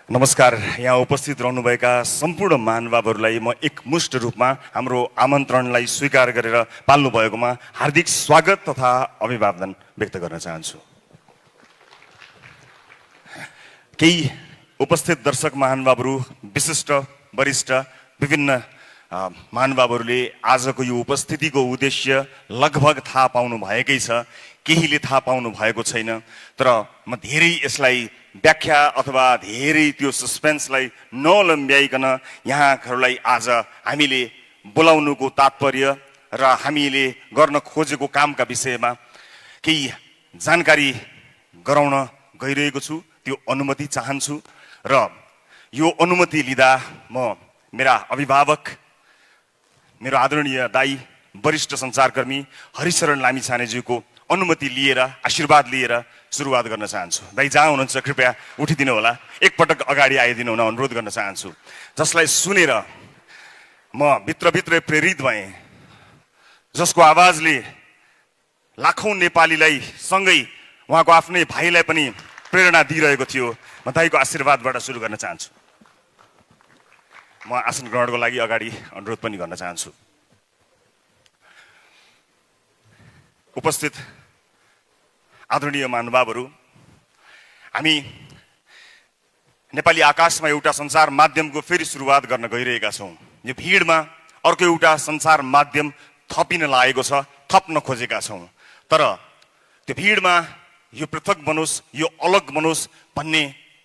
नमस्कार। यहाँ उपस्थित रहनुभएका सम्पूर्ण महानुभावहरूलाई म एकमुष्ट रूपमा हाम्रो आमन्त्रणलाई स्वीकार गरेर पाल्नु भएकोमा हार्दिक स्वागत तथा अभिवादन व्यक्त गर्न चाहन्छु। केही उपस्थित दर्शक महानुभावहरू, विशिष्ट वरिष्ठ विभिन्न महानुभावहरूले आजको यो उपस्थितिको उद्देश्य लगभग थाहा पाउनु भएकै छ, केहीले थाहा पाउनु भएको छैन। तर म धेरै यसलाई व्याख्या अथवा धेरै त्यो सस्पेन्सलाई नलम्ब्याइकन यहाँहरूलाई आज हामीले बोलाउनुको तात्पर्य र हामीले गर्न खोजेको कामका विषयमा केही जानकारी गराउन गइरहेको छु। त्यो अनुमति चाहन्छु र यो अनुमति लिँदा म मेरा अभिभावक, मेरो आदरणीय दाई, वरिष्ठ सञ्चारकर्मी हरिशरण लामिछानेज्यूको अनुमति लिएर, आशीर्वाद लिएर सुरुवात गर्न चाहन्छु। दाइ जहाँ हुनुहुन्छ कृपया उठिदिनु होला, एकपटक अगाडि आइदिनु हुन अनुरोध गर्न चाहन्छु। जसलाई सुनेर म भित्रभित्रै प्रेरित भएँ, जसको आवाजले लाखौं नेपालीलाई सँगै उहाँको आफ्नै भाइलाई पनि प्रेरणा दिइरहेको थियो, म दाइको आशीर्वादबाट सुरु गर्न चाहन्छु। म आसन ग्रहणको लागि अगाडि अनुरोध पनि गर्न चाहन्छु। उपस्थित आदरणीय महानुभावहरू, हामी नेपाली आकाशमा एउटा सञ्चार माध्यमको फेरि सुरुवात गर्न गइरहेका छौँ। यो भिडमा अर्को एउटा सञ्चार माध्यम थपिन लागेको छ, थप्न खोजेका छौँ। तर त्यो भिडमा यो पृथक बनोस्, यो अलग बनोस् भन्ने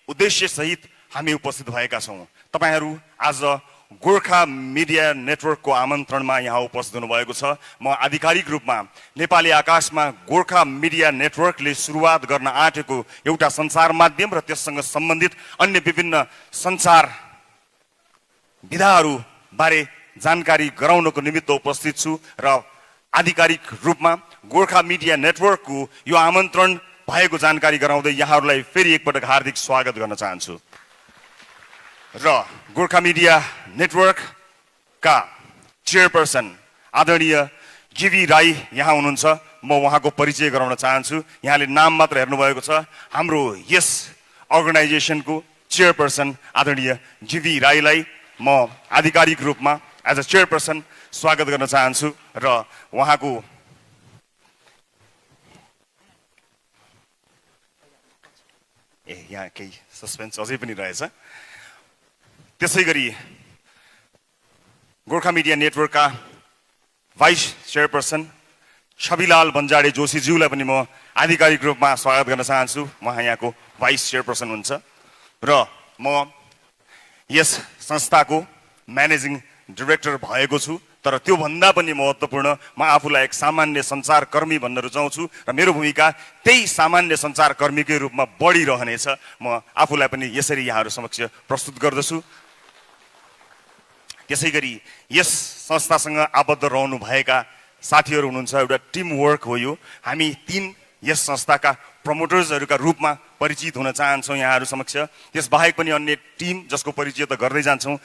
उद्देश्यसहित हामी उपस्थित भएका छौँ। तपाईहरू आज गोर्खा मिडिया नेटवर्कको आमन्त्रणमा यहाँ उपस्थित हुनुभएको छ। म आधिकारिक रूपमा नेपाली आकाशमा गोर्खा मिडिया नेटवर्कले सुरुवात गर्न आँटेको एउटा सञ्चार माध्यम र त्यससँग सम्बन्धित अन्य विभिन्न सञ्चार विधाहरू बारे जानकारी गराउनको निमित्त उपस्थित छु र आधिकारिक रूपमा गोर्खा मिडिया नेटवर्कको यो आमन्त्रण भएको जानकारी गराउँदै यहाँहरूलाई फेरि एकपटक हार्दिक स्वागत गर्न चाहन्छु। र गोर्खा मिडिया नेटवर्कका चेयरपर्सन आदरणीय जीवी राई यहाँ हुनुहुन्छ। म उहाँको परिचय गराउन चाहन्छु। यहाँले नाम मात्र हेर्नुभएको छ। हाम्रो यस अर्गनाइजेसनको चेयरपर्सन आदरणीय जीवी राईलाई म आधिकारिक रूपमा एज अ चेयरपर्सन स्वागत गर्न चाहन्छु र उहाँको यहाँ केही सस्पेन्स अझै पनि रहेछ। त्यसै गरी गोर्खा मिडिया नेटवर्कका भाइस चेयरपर्सन छविलाल बन्जाडे जोशीज्यूलाई पनि म आधिकारिक रूपमा स्वागत गर्न चाहन्छु। उहाँ यहाँको भाइस चेयरपर्सन हुनुहुन्छ र म यस संस्थाको म्यानेजिङ डाइरेक्टर भएको छु। तर त्योभन्दा पनि महत्त्वपूर्ण, म आफूलाई एक सामान्य सञ्चारकर्मी भन्न रुचाउँछु र मेरो भूमिका त्यही सामान्य सञ्चारकर्मीकै रूपमा बढिरहनेछ। म आफूलाई पनि यसरी यहाँहरू समक्ष प्रस्तुत गर्दछु। त्यसै गरी यस संस्थासँग आबद्ध रहनुभएका साथीहरू हुनुहुन्छ। एउटा टिम वर्क हो यो। हामी तीन यस संस्थाका प्रमोटर्सहरूका रूपमा परिचित हुन चाहन्छौँ यहाँहरू समक्ष। त्यसबाहेक पनि अन्य टिम जसको परिचय त गर्दै जान्छौँ।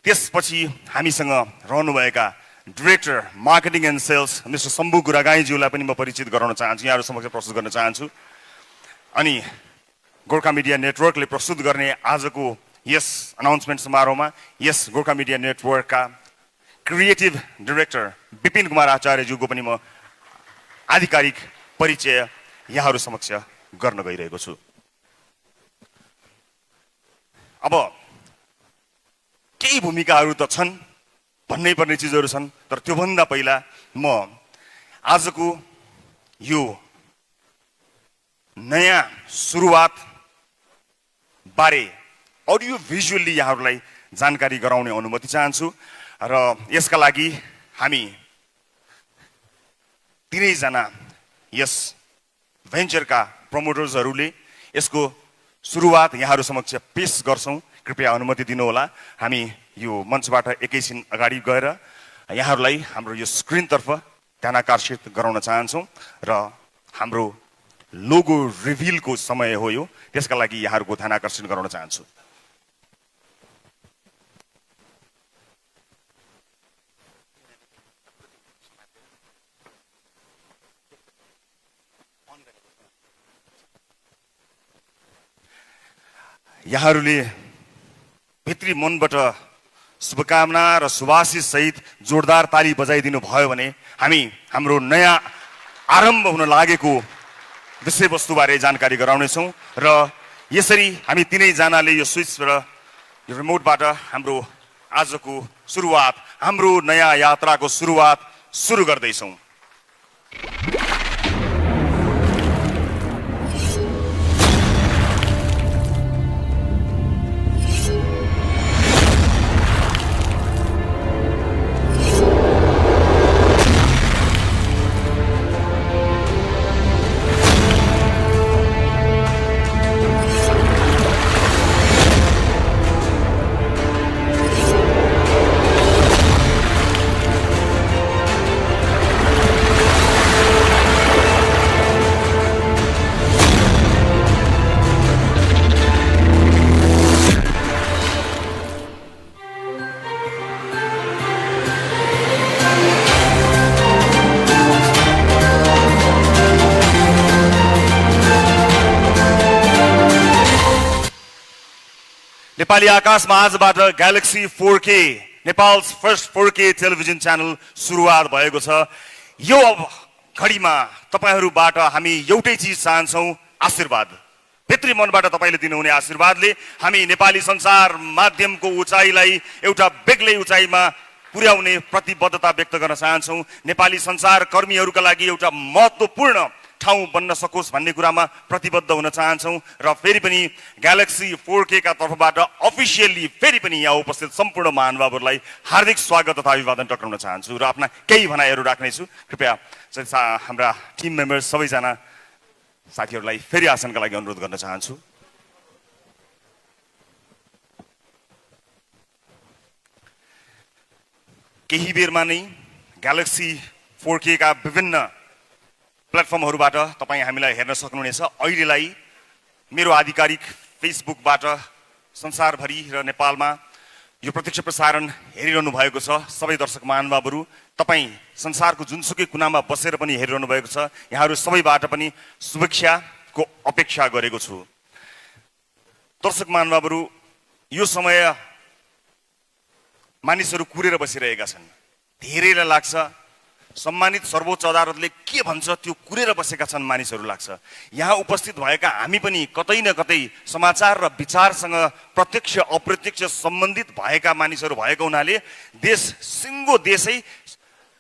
त्यसपछि हामीसँग रहनुभएका director marketing and sales mister Shambhu गुरागाईज्यूलाई पनि म परिचित गराउन चाहन्छु, यहाँहरू समक्ष प्रस्तुत गर्न चाहन्छु। अनि गोर्खा मिडिया नेटवर्कले प्रस्तुत गर्ने आजको यस अनाउन्समेन्ट समारोहमा यस गोर्खा मिडिया नेटवर्कका क्रिएटिभ डाइरेक्टर विपिन कुमार आचार्यज्यूको पनि म आधिकारिक परिचय यहाँहरू समक्ष गर्न गइरहेको छु। अब केही भूमिकाहरू त छन्, भन्नै पर्ने चिजहरू छन्। तर त्योभन्दा पहिला म आजको यो नयाँ सुरुवात बारे अडियो भिजुअल्ली यहाँहरूलाई जानकारी गराउने अनुमति चाहन्छु र यसका लागि हामी तीनैजना यस भेन्चरका प्रमोटर्सहरूले यसको सुरुवात यहाँहरू समक्ष पेश गर्छौँ। कृपया अनुमति दिनुहोला। हामी यो मञ्चबाट एकैछिन अगाडि गएर यहाँहरूलाई हाम्रो यो स्क्रिनतर्फ ध्यानाकर्षित गराउन चाहन्छौँ र हाम्रो लोगो रिभिलको समय हो यो, त्यसका लागि यहाँहरूको ध्यानाकर्षण गराउन चाहन्छु। यहाँहरूले भित्री मनबाट शुभकामना र शुभाशीष सहित जोरदार ताली बजाइदिनु भयो भने हामी हाम्रो नयाँ आरम्भ हुन लागेको विषयवस्तुबारे जानकारी गराउनेछौँ र यसरी हामी तीनैजनाले यो स्विच र यो रिमोटबाट हाम्रो आजको सुरुवात, हाम्रो नयाँ यात्राको सुरुवात सुरु गर्दैछौँ। नेपाली आकाशमा आजबाट galaxy 4K, Nepal's first 4K television channel सुरुवात भएको छ। यो घडीमा तपाईहरुबाट हामी एउटै चीज चाहन्छौं, आशीर्वाद। भित्री मनबाट तपाईले दिनुहुने आशीर्वादले हामी नेपाली संसार माध्यमको उचाइलाई एउटा बेग्लै उचाइमा पुर्याउने प्रतिबद्धता व्यक्त गर्न चाहन्छौं। नेपाली संसार कर्मीहरुका लागि एउटा महत्त्वपूर्ण ठाउँ बन्न सकोस् भन्ने कुरामा प्रतिबद्ध हुन चाहन्छौं र फेरि पनि ग्यालेक्सी 4K का तर्फबाट अफिसियली फेरि पनि यहाँ उपस्थित सम्पूर्ण महानुभावहरुलाई हार्दिक स्वागत तथा अभिवादन टक्राउन चाहन्छु र आफ्ना केही भनाइहरु राख्नेछु। कृपया हाम्रा टिम मेम्बर्स सबैजना साथीहरुलाई फेरि आसनका लागि अनुरोध गर्न चाहन्छु। केही बेरमा नै ग्यालेक्सी 4K का विभिन्न प्लेटफर्महरुबाट तपाई हामीलाई हेर्न सक्नुहुनेछ। अहिलेलाई मेरो आधिकारिक फेसबुकबाट संसारभरि र नेपालमा यो प्रत्यक्ष प्रसारण हेरिरहनु भएको छ। सबै दर्शक महानुभावहरु, तपाई संसारको जुनसुकै कुनामा बसेर पनि हेरिरहनु भएको छ। यहाँहरु सबैबाट पनि शुभेच्छाको अपेक्षा गरेको छु। दर्शक महानुभावहरु, यो समय मानिसहरु कुरेर बसिरहेका छन्। धेरैलाई लाग्छ सम्मानित सर्वोच्च अदालतले के भन्छ त्यो कुरेर बसेका छन् मानिसहरु लाग्छ। यहाँ उपस्थित भएका हामी पनि कतै न कतै समाचार र विचारसँग प्रत्यक्ष अप्रत्यक्ष सम्बन्धित भएका मानिसहरु भएको हुनाले देश सिंगो देशै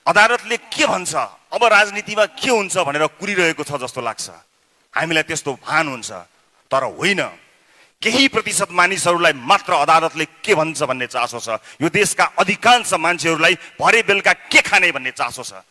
अदालतले के भन्छ, अब राजनीतिमा के हुन्छ भनेर कुरिरहेको छ जस्तो लाग्छ। हामीलाई त्यस्तो भान हुन्छ, तर होइन। केही प्रतिशत मानिसहरुलाई मात्र अदालतले के भन्छ भन्ने चासो छ। यो देशका अधिकांश मान्छेहरुलाई भरे बेलुका के खाने भन्ने चासो छ।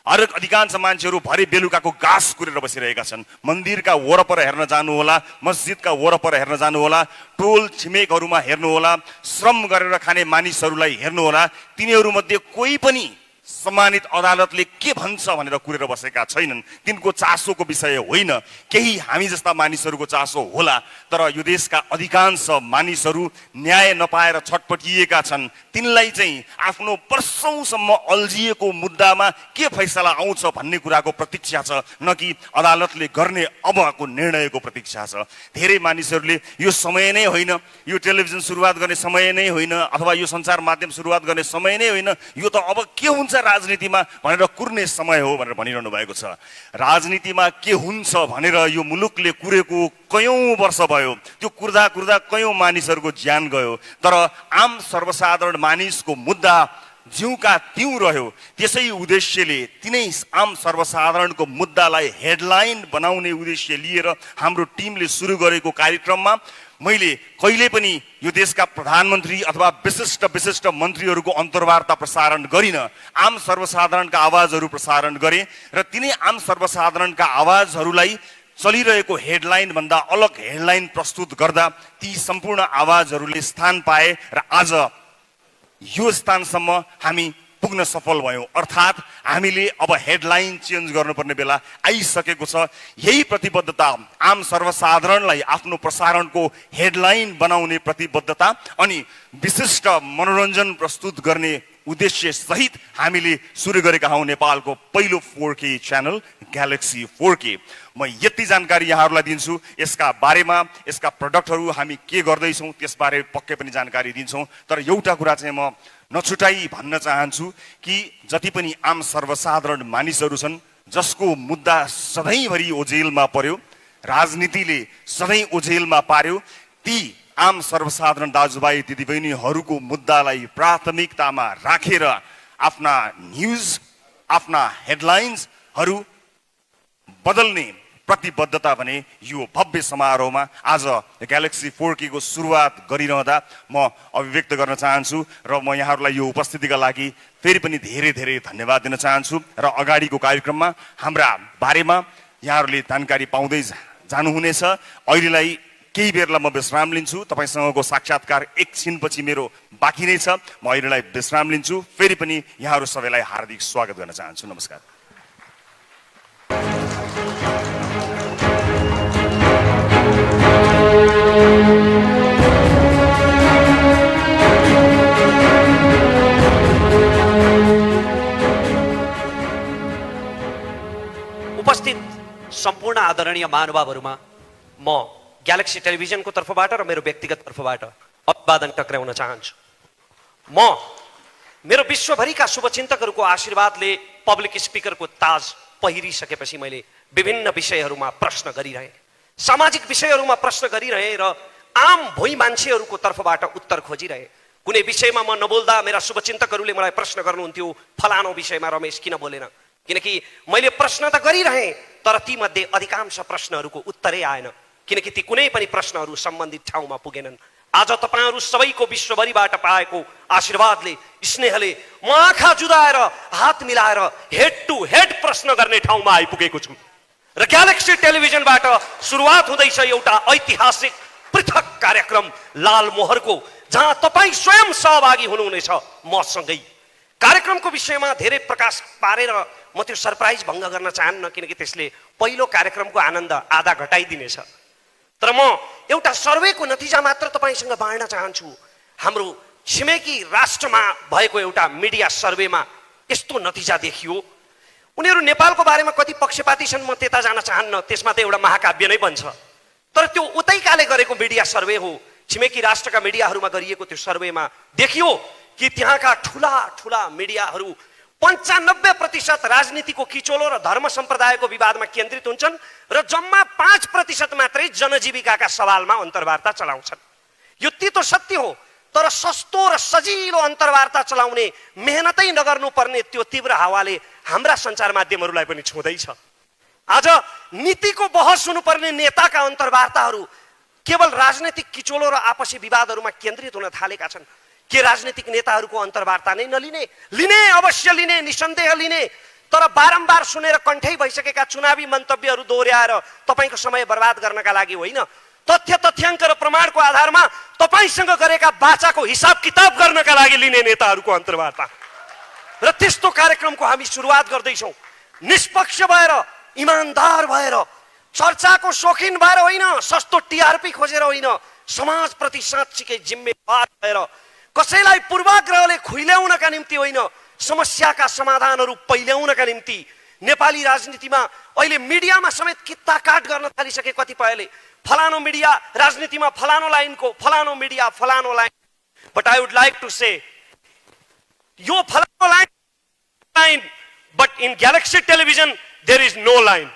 हरेक अधिकांश मान्छेहरु भरे बेलुकाको घाँस कुरेर बसिरहेका छन्। मन्दिरका वरपर हेर्न जानु होला, मस्जिदका वरपर हेर्न जानु होला, टोल छिमेकहरुमा हेर्नु होला, श्रम गरेर खाने मानिसहरुलाई हेर्नु होला। तिनीहरु मध्ये कोही पनि सम्मानित अदालतले के भन्छ भनेर कुरेर बसेका छैनन्। तिनको चासोको विषय होइन, केही हामी जस्ता मानिसहरुको चासो होला। तर यो देशका अधिकांश मानिसहरु न्याय नपाएर छटपटिएका छन्। तिनलाई चाहिँ आफ्नो वर्षौंसम्म अल्झिएको मुद्दामा के फैसला आउँछ भन्ने कुराको प्रतीक्षा छ, न कि अदालतले गर्ने अबको निर्णयको प्रतीक्षा छ। धेरै मानिसहरुले यो समय नै होइन, यो टेलिभिजन सुरुवात गर्ने समय नै होइन, अथवा यो सञ्चार माध्यम सुरुवात गर्ने समय नै होइन, यो त अब के हुन्छ राजनीतिमा भनेर कुर्ने समय हो भनेर भनिरहनु भएको छ। राजनीतिमा के हुन्छ भनेर यो मुलुकले कुरेको कयौं वर्ष भयो। त्यो कुर्दा कुर्दा कयौं मानिसहरुको ज्यान गयो, तर आम सर्वसाधारण मानिसको मुद्दा जिउका तिउ रह्यो। त्यसै उद्देश्यले तिनै आम सर्वसाधारणको मुद्दालाई हेडलाइन बनाउने उद्देश्य लिएर हाम्रो टिमले सुरु गरेको कार्यक्रममा मैले कहिले पनि यो देशका प्रधानमन्त्री अथवा विशिष्ट मन्त्रीहरुको अन्तर्वार्ता प्रसारण गरिन। आम सर्वसाधारणका आवाजहरु प्रसारण गरे र तिनै आम सर्वसाधारणका आवाजहरुलाई चलिरहेको हेडलाइन भन्दा अलग हेडलाइन प्रस्तुत गर्दा ती सम्पूर्ण आवाजहरुले स्थान पाए र आज यो स्थानसम्म हामी पुग्न सफल भयौं। अर्थात हामीले अब हेडलाइन चेन्ज गर्नुपर्ने बेला आइसकेको छ। यही प्रतिबद्धता आम सर्वसाधारणलाई आफ्नो प्रसारणको हेडलाइन बनाउने प्रतिबद्धता अनि विशिष्ट मनोरञ्जन प्रस्तुत गर्ने उद्देश्य सहित हामीले सुरु गरेका हौं नेपालको पहिलो 4K च्यानल ग्यालेक्सी 4K। म यति जानकारी यहाँहरूलाई दिन्छु, यसका बारेमा, यसका प्रडक्टहरू हामी के गर्दैछौँ त्यसबारे पक्कै पनि जानकारी दिन्छौँ। तर एउटा कुरा चाहिँ म नछुटाई भन्न चाहन्छु कि जति पनि आम सर्वसाधारण मानिसहरू छन् जसको मुद्दा सधैँभरि ओझेलमा पर्यो, राजनीतिले सधैँ ओझेलमा पार्यो, ती आम सर्वसाधारण दाजुभाइ दिदीबहिनीहरूको मुद्दालाई प्राथमिकतामा राखेर आफ्ना न्युज, आफ्ना हेडलाइन्सहरू बदल्ने प्रतिबद्धता भने यो भव्य समारोहमा आज ग्यालेक्सी 4K को सुरुवात गरिरहँदा म अभिव्यक्त गर्न चाहन्छु र म यहाँहरूलाई यो उपस्थितिका लागि फेरि पनि धेरै धेरै धन्यवाद दिन चाहन्छु। र अगाडिको कार्यक्रममा हाम्रा बारेमा यहाँहरूले जानकारी पाउँदै जानुहुनेछ। अहिलेलाई केही बेरलाई म विश्राम लिन्छु, तपाईसँगको साक्षात्कार एकछिनपछि मेरो बाँकी नै छ। म अहिलेलाई विश्राम लिन्छु, फेरि पनि यहाँहरू सबैलाई हार्दिक स्वागत गर्न चाहन्छु। नमस्कार। उपस्थित सम्पूर्ण आदरणीय महानुभावहरूमा म ग्यालेक्सी टेलिभिजनको तर्फबाट र मेरो व्यक्तिगत तर्फबाट अभिवादन टक्राउन चाहन्छु। म मेरो विश्वभरिका शुभचिन्तकहरूको आशीर्वादले पब्लिक स्पिकरको ताज पहिरिसकेपछि मैले विभिन्न विषयहरूमा प्रश्न गरिरहेँ, सामाजिक विषयहरूमा प्रश्न गरिरहेँ र आम भोइ मान्छेहरूको तर्फबाट उत्तर खोजिरहेँ। कुनै विषयमा म नबोल्दा मेरा शुभचिन्तकहरूले मलाई प्रश्न गर्नुहुन्थ्यो, फलानो विषयमा रमेश किन बोलेन? किनकि मैले प्रश्न त गरिरहेँ तर ती मध्ये अधिकांश प्रश्नहरूको उत्तरै आएन, किनकि ती कुनै पनि प्रश्नहरू सम्बन्धित ठाउँमा पुगेनन्। आज तपाईहरू सबैको विश्वभरिबाट पाएको आशीर्वादले, स्नेहले म आँखा जुदाएर हात मिलाएर हेड टु हेड प्रश्न गर्ने ठाउँमा आइपुगेको छु। र ग्यालेक्सी टेलिभिजनबाट सुरुवात हुँदैछ एउटा ऐतिहासिक पृथक कार्यक्रम लाल मोहरको, जहाँ तपाईँ स्वयं सहभागी हुनुहुनेछ मसँगै। कार्यक्रमको विषयमा धेरै प्रकाश पारेर म त्यो सरप्राइज भङ्ग गर्न चाहन्न, किनकि त्यसले पहिलो कार्यक्रमको आनन्द आधा घटाइदिनेछ। तर म एउटा सर्वेको नतिजा मात्र तपाईसँग बाँड्न चाहन्छु। हाम्रो छिमेकी राष्ट्रमा भएको एउटा मिडिया सर्वेमा यस्तो नतिजा देखियो। उनीहरू नेपालको बारेमा कति पक्षपाती छन् म त्यता जान चाहन्न, त्यसमा त एउटा महाकाव्य नै बन्छ। तर त्यो उतैकाले गरेको मिडिया सर्वे हो। छिमेकी राष्ट्रका मिडियाहरूमा गरिएको त्यो सर्वेमा देखियो कि त्यहाँका ठुला ठुला मिडियाहरू 95% राजनीतिको किचोलो र धर्म सम्प्रदायको विवादमा केन्द्रित हुन्छन् र जम्मा 5% मात्रै जनजीविकाका सवालमा अन्तर्वार्ता चलाउँछन्। यो तितो सत्य हो, तर सस्तो र सजिलो अन्तर्वार्ता चलाउने मेहनतै नगर्नुपर्ने त्यो तीव्र हावाले हाम्रा सञ्चार माध्यमहरूलाई पनि छुँदैछ। आज नीतिको बहस हुनुपर्ने नेताका अन्तर्वार्ताहरू केवल राजनीतिक किचोलो र आपसी विवादहरूमा केन्द्रित हुन थालेका छन्। के राजनीतिक नेताहरूको अन्तर्वार्ता नै नलिने? लिने, अवश्य लिने, निसन्देह लिने, तर बारम्बार सुनेर कण्ठै भइसकेका चुनावी मन्तव्यहरू दोहोर्याएर तपाईको समय बर्बाद गर्नका लागि होइन, तथ्य तथ्याङ्क र प्रमाणको आधारमा तपाईसँग गरेका वाचाको हिसाब किताब गर्नका लागि लिने नेताहरूको अन्तर्वार्ता। र त्यस्तो कार्यक्रमको हामी सुरुवात गर्दैछौँ। निष्पक्ष भएर, इमानदार भएर, चर्चाको शौखिन भएर होइन, सस्तो टिआरपी खोजेर होइन, समाजप्रति साँच्चीकै जिम्मेवार भएर, कसैलाई पूर्वाग्रहले खुइल्याउनका निम्ति होइन, समस्याका समाधानहरू पहिल्याउनका निम्ति। नेपाली राजनीतिमा अहिले मिडियामा समेत कित्ता काट गर्न थालिसके कतिपयले। फलानो मिडिया राजनीतिमा फलानो लाइनको, फलानो मिडिया फलानो line. But I would like to say यो फलानो line, but in galaxy television there is no line.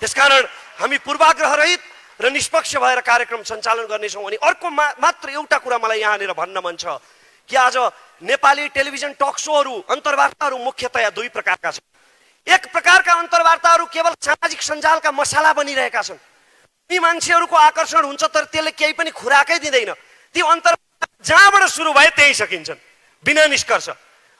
त्यसकारण हामी पूर्वाग्रह रहित र निष्पक्ष भएर कार्यक्रम सञ्चालन गर्नेछौँ। अनि अर्को मात्र एउटा कुरा मलाई यहाँनिर भन्न मन छ कि आज नेपाली टेलिभिजन टक सोहरू, अन्तर्वार्ताहरू मुख्यतया दुई प्रकारका छन्। एक प्रकारका अन्तर्वार्ताहरू केवल सामाजिक सञ्जालका मसाला बनिरहेका छन्। ती मान्छेहरूको आकर्षण हुन्छ तर त्यसले केही पनि खुराकै दिँदैन। ती अन्तर्वार्ता जहाँबाट सुरु भए त्यही सकिन्छन् बिना निष्कर्ष।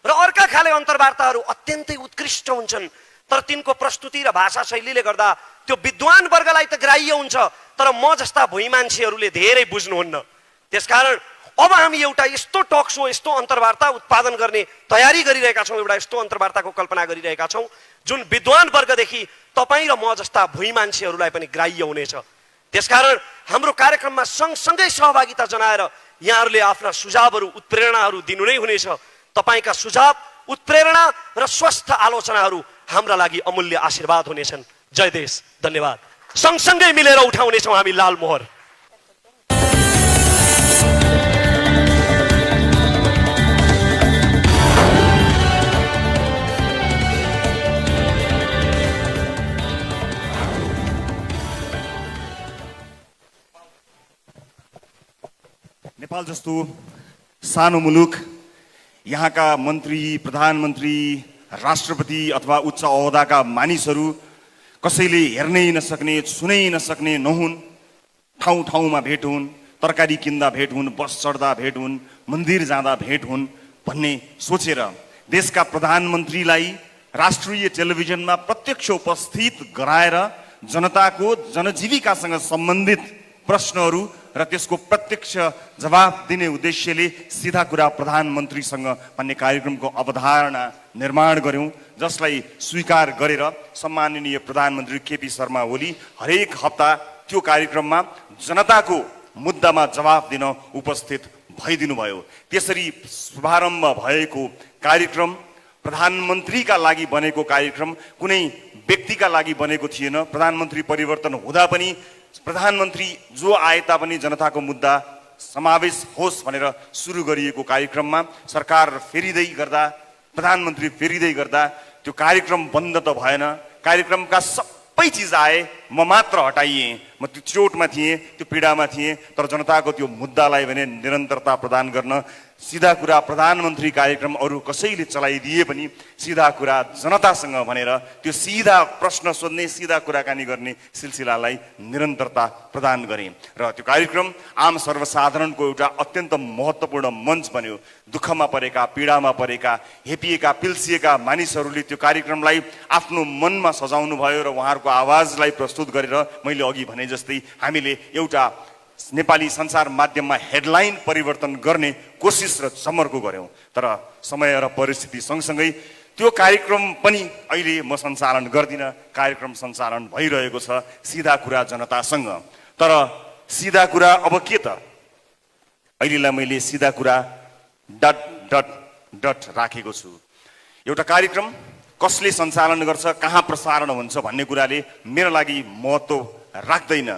र अर्का खाले अन्तर्वार्ताहरू अत्यन्तै उत्कृष्ट हुन्छन्, तर तिनको प्रस्तुति र भाषा शैलीले गर्दा त्यो विद्वान वर्गलाई त ग्राह्य हुन्छ, तर म जस्ता भुइँ मान्छेहरूले धेरै बुझ्नुहुन्न। त्यसकारण अब हामी एउटा यस्तो टक सो, यस्तो अन्तर्वार्ता उत्पादन गर्ने तयारी गरिरहेका छौँ, एउटा यस्तो अन्तर्वार्ताको कल्पना गरिरहेका छौँ जुन विद्वान वर्गदेखि तपाईँ र म जस्ता भुइँ मान्छेहरूलाई पनि ग्राह्य हुनेछ। त्यसकारण हाम्रो कार्यक्रममा सँगसँगै सहभागिता जनाएर यहाँहरूले आफ्ना सुझावहरू, उत्प्रेरणाहरू दिनु नै हुनेछ। तपाईका सुझाव, उत्प्रेरणा र स्वस्थ आलोचनाहरू हाम्रा लागि अमूल्य आशीर्वाद हुनेछन्। जय देश, धन्यवाद। सँगसँगै मिलेर उठाउनेछौँ हामी लाल मोहर। नेपाल जस्तो सानो मुलुक, यहाँका मन्त्री, प्रधानमन्त्री, राष्ट्रपति अथवा उच्च ओहदाका मानिसहरू कसैले हेर्नै नसक्ने, छुनै नसक्ने नहुन्। ठाउँ ठाउँमा भेट हुन्, तरकारी किन्दा भेट हुन्, बस चढ्दा भेट हुन्, मन्दिर जाँदा भेट हुन् भन्ने सोचेर देशका प्रधानमन्त्रीलाई राष्ट्रिय टेलिभिजनमा प्रत्यक्ष उपस्थित गराएर जनताको जनजीविकासँग सम्बन्धित प्रश्नहरू र त्यसको प्रत्यक्ष जवाब दिने उद्देश्यले सीधा कुरा प्रधानमन्त्रीसँग भन्ने कार्यक्रमको अवधारणा निर्माण गर्यौं, जसलाई स्वीकार गरेर सम्माननीय प्रधानमन्त्री केपी शर्मा ओली हरेक हप्ता त्यो कार्यक्रममा जनताको मुद्दामा जवाब दिन उपस्थित भइदिनु भयो। त्यसरी शुभारम्भ भएको कार्यक्रम प्रधानमन्त्रीका लागि बनेको कार्यक्रम कुनै व्यक्तिका लागि बनेको थिएन। प्रधानमन्त्री परिवर्तन हुँदा पनि प्रधानमन्त्री जो आए तापनि जनताको मुद्दा समावेश होस् भनेर सुरु गरिएको कार्यक्रममा सरकार फेरिँदै गर्दा, प्रधानमन्त्री फेरिँदै गर्दा त्यो कार्यक्रम बन्द त भएन। कार्यक्रमका सबै चिज आए, म मात्र हटाइएँ। म त्यो चोटमा थिएँ, त्यो पीडामा थिएँ, तर जनताको त्यो मुद्दालाई भने निरन्तरता प्रदान गर्न सीधा कुरा प्रधानमन्त्री कार्यक्रम अरू कसैले चलाइदिए पनि सीधा कुरा जनतासँग भनेर त्यो सीधा प्रश्न सोध्ने, सीधा कुराकानी गर्ने सिलसिलालाई निरन्तरता प्रदान गरेँ र त्यो कार्यक्रम आम सर्वसाधारणको एउटा अत्यन्त महत्त्वपूर्ण मञ्च बन्यो। दुःखमा परेका, पीडामा परेका, हेपिएका, पिल्सिएका मानिसहरूले त्यो कार्यक्रमलाई आफ्नो मनमा सजाउनु भयो र उहाँहरूको आवाजलाई प्रस्तुत गरेर मैले अघि भने जस्तै हामीले एउटा नेपाली सञ्चार माध्यममा हेडलाइन परिवर्तन गर्ने कोसिस र जमर्को गर्यौं। तर समय र परिस्थिति सँगसँगै त्यो कार्यक्रम पनि अहिले म सञ्चालन गर्दिन। कार्यक्रम सञ्चालन भइरहेको छ सीधा कुरा जनतासँग। तर सीधा कुरा अब के त? अहिलेलाई मैले सीधा कुरा डट डट डट राखेको छु। एउटा कार्यक्रम कसले सञ्चालन गर्छ, कहाँ प्रसारण हुन्छ भन्ने कुराले मेरो लागि महत्त्व राख्दैन।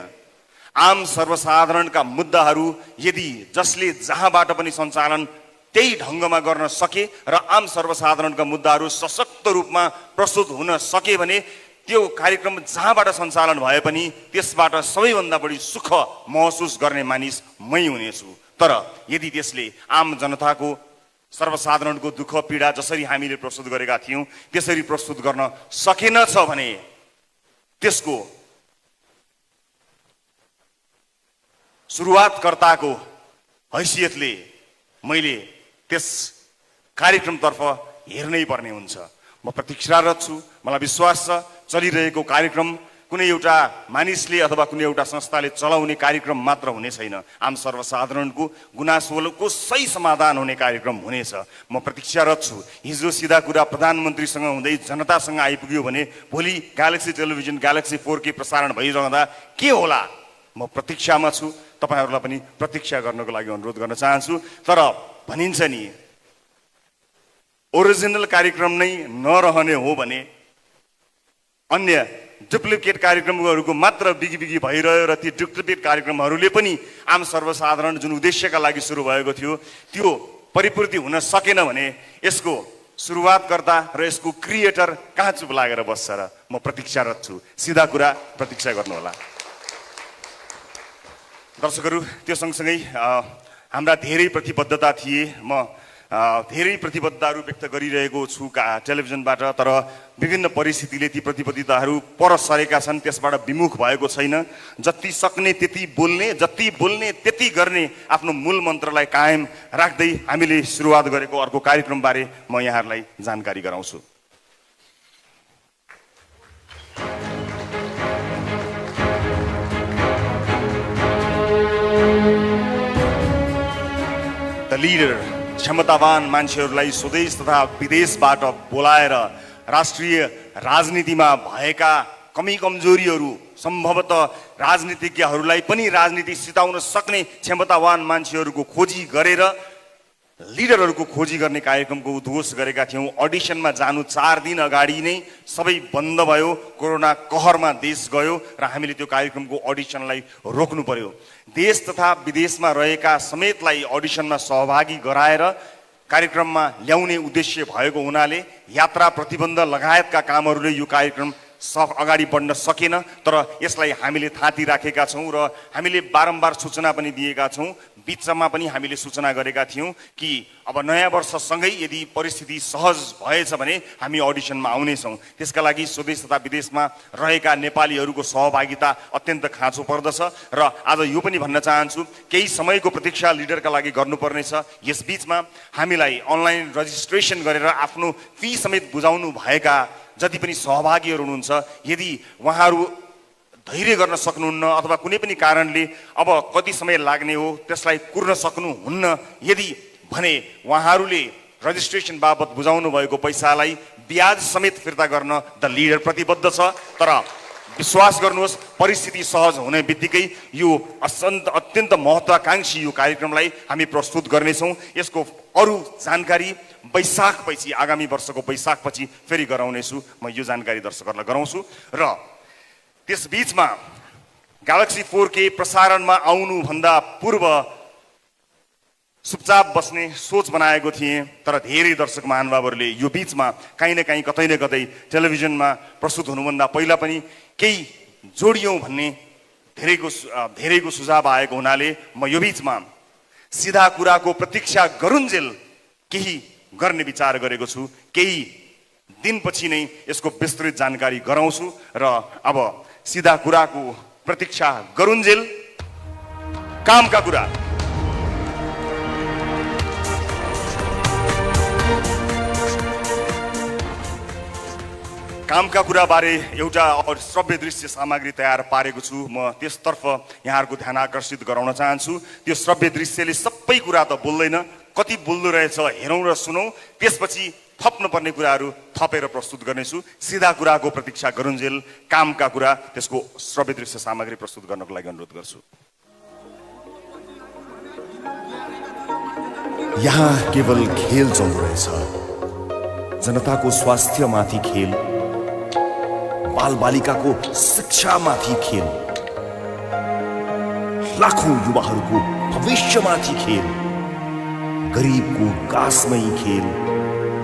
आम सर्वसाधारणका मुद्दाहरू यदि जसले जहाँबाट पनि सञ्चालन त्यही ढङ्गमा गर्न सके र आम सर्वसाधारणका मुद्दाहरू सशक्त रूपमा प्रस्तुत हुन सके भने त्यो कार्यक्रम जहाँबाट सञ्चालन भए पनि त्यसबाट सबैभन्दा बढी सुख महसुस गर्ने मानिस मै हुनेछु। तर यदि त्यसले आम जनताको सर्वसाधारणको दुःख पीडा जसरी हामीले प्रस्तुत गरेका थियौँ त्यसरी प्रस्तुत गर्न सकेनछ भने त्यसको सुरुवातकर्ताको हैसियतले मैले त्यस कार्यक्रमतर्फ हेर्नै पर्ने हुन्छ। म प्रतीक्षारत छु। मलाई विश्वास छ चलिरहेको कार्यक्रम कुनै एउटा मानिसले अथवा कुनै एउटा संस्थाले चलाउने कार्यक्रम मात्र हुने छैन। आम सर्वसाधारणको गुनासोको सही समाधान हुने कार्यक्रम हुनेछ। म प्रतीक्षारत छु। हिजो सीधा कुरा प्रधानमन्त्रीसँग हुँदै जनतासँग आइपुग्यो भने भोलि ग्यालेक्सी टेलिभिजन ग्यालेक्सी 4K प्रसारण भइरहँदा के होला? म प्रतीक्षामा छु। तपाईहरुलाई पनि प्रतीक्षा गर्नको लागि अनुरोध गर्न चाहन्छु। तर भनिन्छ नि ओरिजिनल कार्यक्रम नै नरहने हो भने अन्य डुप्लिकेट कार्यक्रमहरूको मात्र बिगी भइरह्यो र ती डुप्लिकेट कार्यक्रमहरूले पनि आम सर्वसाधारण जुन उद्देश्यका लागि सुरु भएको थियो त्यो परिपूर्ति हुन सकेन भने यसको सुरुवातकर्ता र यसको क्रिएटर कहाँ चुप लागेर बस्छ र? म प्रतीक्षारत छु। सीधा कुरा प्रतीक्षा गर्नु होला। दर्शकहरू, त्यो सँगसँगै हाम्रा धेरै प्रतिबद्धता थिए। म धेरै प्रतिबद्धताहरू व्यक्त गरिरहेको छु टेलिभिजनबाट, तर विभिन्न परिस्थितिले ती प्रतिबद्धताहरू पर सरेका छन्, त्यसबाट विमुख भएको छैन। जति सक्ने त्यति बोल्ने, जति बोल्ने त्यति गर्ने आफ्नो मूल मन्त्रलाई कायम राख्दै हामीले सुरुवात गरेको अर्को कार्यक्रमबारे म यहाँहरूलाई जानकारी गराउँछु। द लिडर, क्षमतावान मान्छेहरूलाई स्वदेश तथा विदेशबाट बोलाएर राष्ट्रिय राजनीतिमा भएका कमी कमजोरीहरू, सम्भवतः राजनीतिज्ञहरूलाई पनि राजनीति सिताउन सक्ने क्षमतावान मान्छेहरूको खोजी गरेर लिडरहरूको खोजी गर्ने कार्यक्रमको उद्घोष गरेका थियौँ। अडिसनमा जानु 4 दिन अगाडि नै सबै बन्द भयो, कोरोना कहरमा देश गयो र हामीले त्यो कार्यक्रमको अडिसनलाई रोक्नु पर्यो। देश तथा विदेशमा रहेका समेतलाई अडिसनमा सहभागी गराएर कार्यक्रममा ल्याउने उद्देश्य भएको हुनाले यात्रा प्रतिबन्ध लगायतका कामहरूले यो कार्यक्रम अगाडि बढ्न सकेन। तर यसलाई हामीले थाती राखेका छौँ र हामीले बारम्बार सूचना पनि दिएका छौँ। बिचमा पनि हामीले सूचना गरेका थियौँ कि अब नयाँ वर्षसँगै यदि परिस्थिति सहज भएछ भने हामी अडिसनमा आउनेछौँ। त्यसका लागि स्वदेश तथा विदेशमा रहेका नेपालीहरूको सहभागिता अत्यन्त खाँचो पर्दछ र आज यो पनि भन्न चाहन्छु, केही समयको प्रतीक्षा लिडरका लागि गर्नुपर्नेछ। यसबीचमा हामीलाई अनलाइन रजिस्ट्रेसन गरेर आफ्नो फी समेत बुझाउनु भएका जति पनि सहभागीहरू हुनुहुन्छ, यदि उहाँहरू धैर्य गर्न सक्नुहुन्न अथवा कुनै पनि कारणले अब कति समय लाग्ने हो त्यसलाई कुर्न सक्नुहुन्न यदि भने उहाँहरूले रजिस्ट्रेसन बाबत बुझाउनु भएको पैसालाई ब्याज समेत फिर्ता गर्न द लिडर प्रतिबद्ध छ। तर विश्वास गर्नुहोस्, परिस्थिति सहज हुने बित्तिकै यो अत्यन्त महत्त्वाकांक्षी यो कार्यक्रमलाई हामी प्रस्तुत गर्नेछौँ। यसको अरू जानकारी वैशाखपछि, आगामी वर्षको वैशाखपछि फेरि गराउनेछु। म यो जानकारी दर्शकहरूलाई गराउँछु। र त्यसबीचमा ग्यालेक्सी 4K प्रसारणमा आउनुभन्दा पूर्व चुपचाप बस्ने सोच बनाएको थिएँ, तर धेरै दर्शक महानुभावहरूले यो बीचमा काहीँ न काहीँ कतै न कतै टेलिभिजनमा प्रस्तुत हुनुभन्दा पहिला पनि केही जोडियौँ भन्ने धेरैको सुझाव आएको हुनाले म यो बीचमा सिधा कुराको प्रतीक्षा गरुन्जेल केही गर्ने विचार गरेको छु। केही दिनपछि नै यसको विस्तृत जानकारी गराउँछु र अब सिधा कुराको प्रतीक्षा गरुन्जेल कामका कुरा। कामका कुरा बारे एउटा श्रव्य दृश्य सामग्री तयार पारेको छु। म त्यसतर्फ यहाँहरूको ध्यान आकर्षित गराउन चाहन्छु। त्यो श्रव्य दृश्यले सबै कुरा त बोल्दैन, कति बोल्दो रहेछ हेरौँ र सुनौँ, त्यसपछि थप्नुपर्ने कुराहरू थपेर प्रस्तुत गर्नेछु। सिधा कुराको प्रतीक्षा गरुन्जेल कामका कुरा, त्यसको श्रव्य दृश्य सामग्री प्रस्तुत गर्नको लागि अनुरोध गर्छु। यहाँ केवल खेल चल्दैछ, जनताको स्वास्थ्यमाथि खेल, बालबालिकाको शिक्षामाथि खेल, लाखौं युवाहरूको भविष्यमाथि खेल, गरिबको गाँसमै खेल,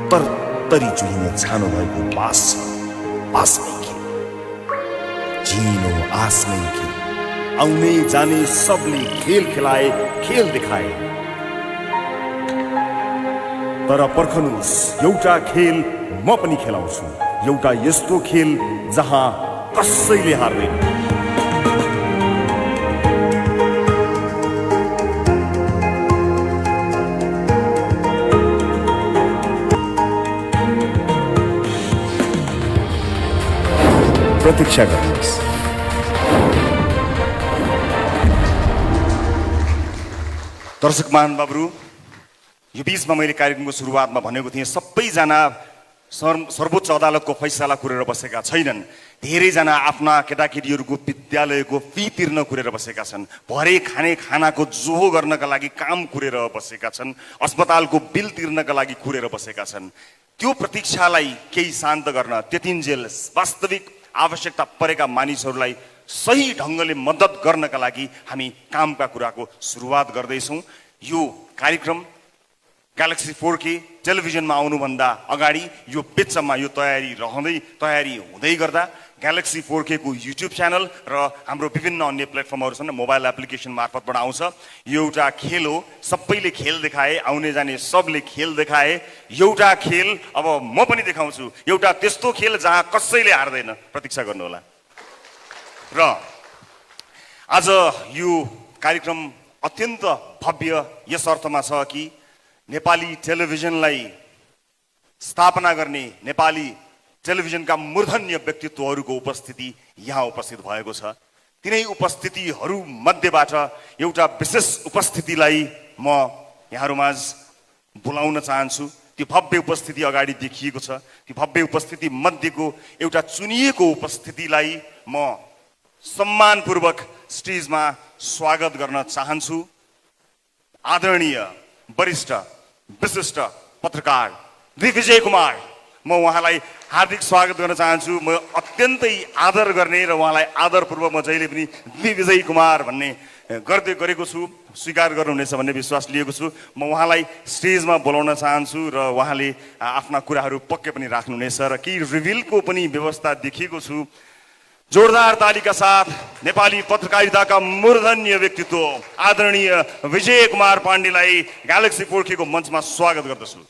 तरतरी चुहिन छानो भएको बास छ, आसमै खेल, चिनो आसमै खेल, आउने जाने सबले खेल खेलाए, खेल देखाए। तर पर्खनुस्, एउटा खेल म पनि खेलाउँछु, एउटा यस्तो खेल जहाँ कसैले हार्दैन। प्रतीक्षा गर्नुहोस्। दर्शक महानुभावहरू, यो बीचमा मैले कार्यक्रमको सुरुवातमा भनेको थिएँ, सबैजना सर्वोच्च अदालतको फैसला कुरेर बसेका छैनन्। धेरैजना आफ्ना केटाकेटीहरूको विद्यालयको फी तिर्न कुरेर बसेका छन्, भरे खाने खानाको जोहो गर्नका लागि काम कुरेर बसेका छन्, अस्पतालको बिल तिर्नका लागि कुरेर बसेका छन्। त्यो प्रतीक्षालाई केही शान्त गर्न, त्यतिन्जेल वास्तविक आवश्यकता परेका मानिसहरूलाई सही ढङ्गले मद्दत गर्नका लागि हामी कामका कुराको सुरुवात गर्दैछौँ। यो कार्यक्रम ग्यालेक्सी 4K टेलिभिजनमा आउनुभन्दा अगाडि यो बिचमा यो तयारी हुँदै गर्दा ग्यालेक्सी 4K को युट्युब च्यानल र हाम्रो विभिन्न अन्य प्लेटफर्महरू छन्, मोबाइल एप्लिकेसन मार्फतबाट आउँछ। यो एउटा खेल हो, सबैले खेल देखाए, आउने जाने सबले खेल देखाए। एउटा खेल अब म पनि देखाउँछु, एउटा त्यस्तो खेल जहाँ कसैले हार्दैन। प्रतीक्षा गर्नुहोला। र आज यो कार्यक्रम अत्यन्त भव्य यस अर्थमा छ कि नेपाली टेलिभिजनलाई स्थापना गर्ने नेपाली टेलिभिजनका मूर्धन्य व्यक्तित्वहरूको उपस्थिति यहाँ उपस्थित भएको छ। तिनै उपस्थितिहरू मध्येबाट एउटा विशेष उपस्थितिलाई म यहाँहरूमाझ बोलाउन चाहन्छु। त्यो भव्य उपस्थिति अगाडि देखिएको छ। त्यो भव्य उपस्थिति मध्येको एउटा चुनिएको उपस्थितिलाई म सम्मानपूर्वक स्टेजमा स्वागत गर्न चाहन्छु। आदरणीय वरिष्ठ विशिष्ट पत्रकार दिग्विजय कुमार, म उहाँलाई हार्दिक स्वागत गर्न चाहन्छु। म अत्यन्तै आदर गर्ने र उहाँलाई आदरपूर्वक म जहिले पनि दिग्विजय कुमार भन्ने गरेको छु, स्वीकार गर्नुहुनेछ भन्ने विश्वास लिएको छु। म उहाँलाई स्टेजमा बोलाउन चाहन्छु र उहाँले आफ्ना कुराहरू पक्कै पनि राख्नुहुनेछ र केही रिभिलको पनि व्यवस्था देखिएको छु। जोरदार तालीका साथ नेपाली पत्रकारिताका मूर्धन्य व्यक्तित्व आदरणीय विजय कुमार पाण्डेलाई ग्यालेक्सी पोर्खेको मञ्चमा स्वागत गर्दछु।